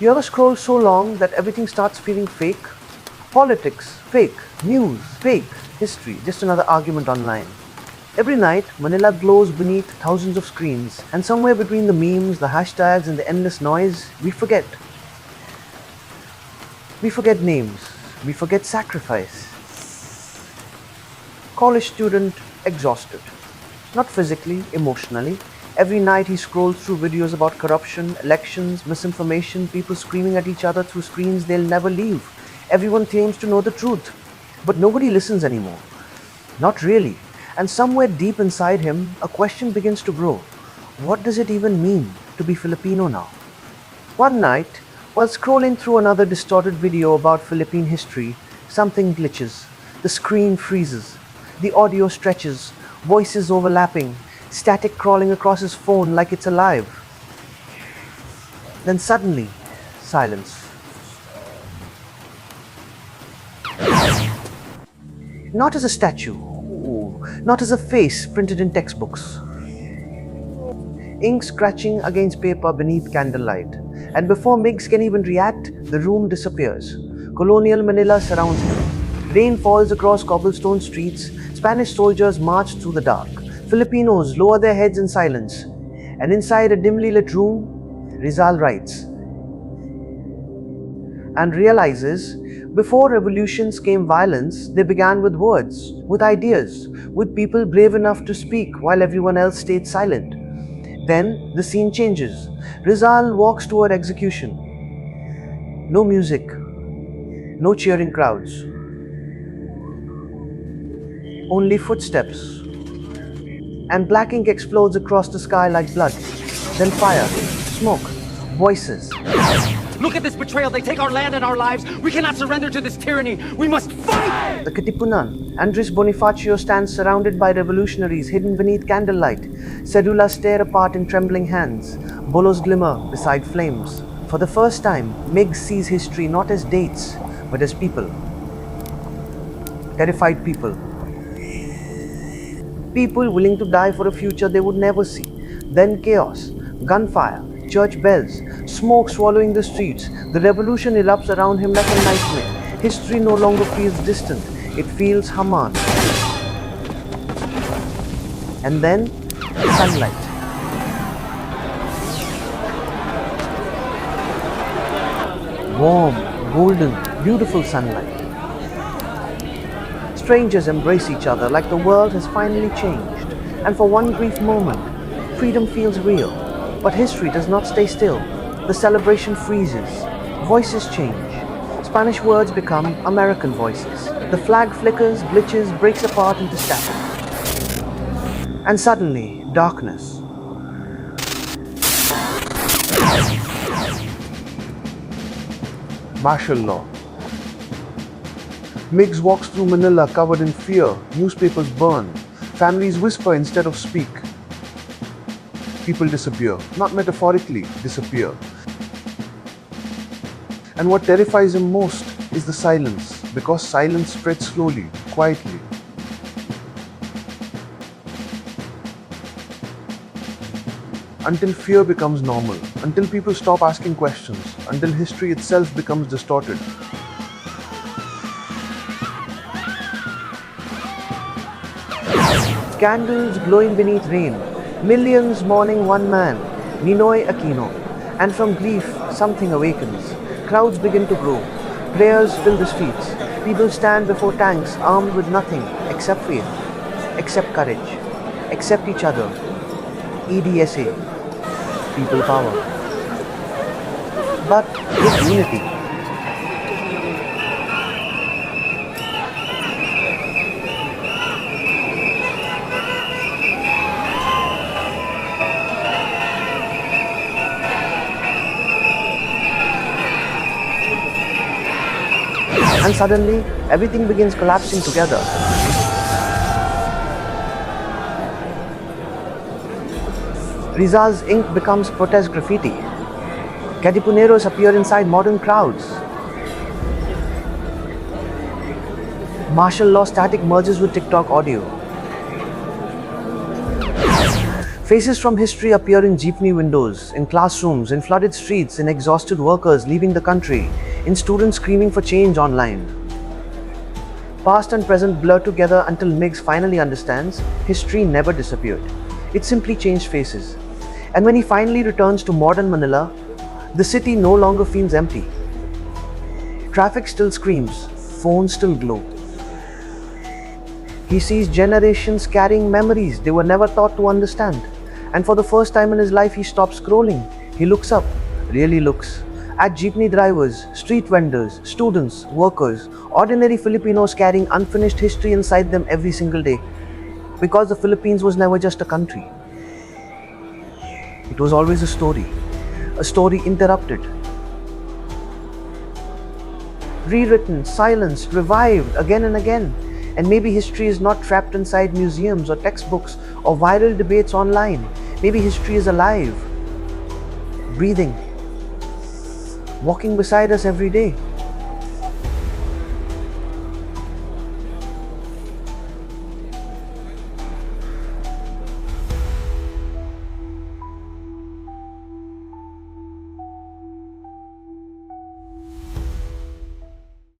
You ever scroll so long that everything starts feeling fake? Politics, fake. News, fake. History, just another argument online. Every night, Manila glows beneath thousands of screens, and somewhere between the memes, the hashtags, and the endless noise, we forget. We forget names. We forget sacrifice. College student exhausted. Not physically, emotionally. Every night he scrolls through videos about corruption, elections, misinformation, people screaming at each other through screens they'll never leave. Everyone claims to know the truth, but nobody listens anymore. Not really. And somewhere deep inside him, a question begins to grow. What does it even mean to be Filipino now? One night, while scrolling through another distorted video about Philippine history, something glitches. The screen freezes. The audio stretches, voices overlapping, static crawling across his phone like it's alive. Then suddenly, silence. Not as a statue, not as a face printed in textbooks. Ink scratching against paper beneath candlelight. And before Miggs can even react, the room disappears. Colonial Manila surrounds him. Rain falls across cobblestone streets. Spanish soldiers march through the dark. Filipinos lower their heads in silence. And inside a dimly lit room, Rizal writes and realizes before revolutions came violence, they began with words, with ideas, with people brave enough to speak while everyone else stayed silent. Then the scene changes. Rizal walks toward execution. No music, no cheering crowds. Only footsteps. And black ink explodes across the sky like blood. Then fire, smoke, voices. Look at this betrayal. They take our land and our lives. We cannot surrender to this tyranny. We must fight! The Katipunan. Andres Bonifacio stands surrounded by revolutionaries hidden beneath candlelight. Cedulas stare apart in trembling hands. Bolos glimmer beside flames. For the first time, Miggs sees history not as dates, but as people. Terrified people. People willing to die for a future they would never see. Then chaos, gunfire, church bells, smoke swallowing the streets. The revolution erupts around him like a nightmare. History no longer feels distant, it feels Haman. And then, sunlight. Warm, golden, beautiful sunlight. Strangers embrace each other like the world has finally changed. And for one brief moment, freedom feels real. But history does not stay still. The celebration freezes. Voices change. Spanish words become American voices. The flag flickers, glitches, breaks apart into static. And suddenly, darkness. Martial law. Miggs walks through Manila covered in fear. Newspapers burn. Families whisper instead of speak. People disappear. Not metaphorically, disappear. And what terrifies him most is the silence, because silence spreads slowly, quietly. Until fear becomes normal, until people stop asking questions, until history itself becomes distorted. Candles glowing beneath rain, millions mourning one man, Ninoy Aquino. And from grief, something awakens. Crowds begin to grow. Prayers fill the streets. People stand before tanks armed with nothing except faith, except courage, except each other. EDSA, people power. But with unity. And suddenly, everything begins collapsing together. Rizal's ink becomes protest graffiti. Katipuneros appear inside modern crowds. Martial law static merges with TikTok audio. Faces from history appear in jeepney windows, in classrooms, in flooded streets, in exhausted workers leaving the country, in students screaming for change online. Past and present blur together until Miggs finally understands history never disappeared. It simply changed faces. And when he finally returns to modern Manila, the city no longer feels empty. Traffic still screams, phones still glow. He sees generations carrying memories they were never taught to understand. And for the first time in his life, he stops scrolling. He looks up, really looks, at jeepney drivers, street vendors, students, workers, ordinary Filipinos carrying unfinished history inside them every single day. Because the Philippines was never just a country. It was always a story interrupted, rewritten, silenced, revived again and again. And maybe history is not trapped inside museums or textbooks or viral debates online. Maybe history is alive, breathing, walking beside us every day.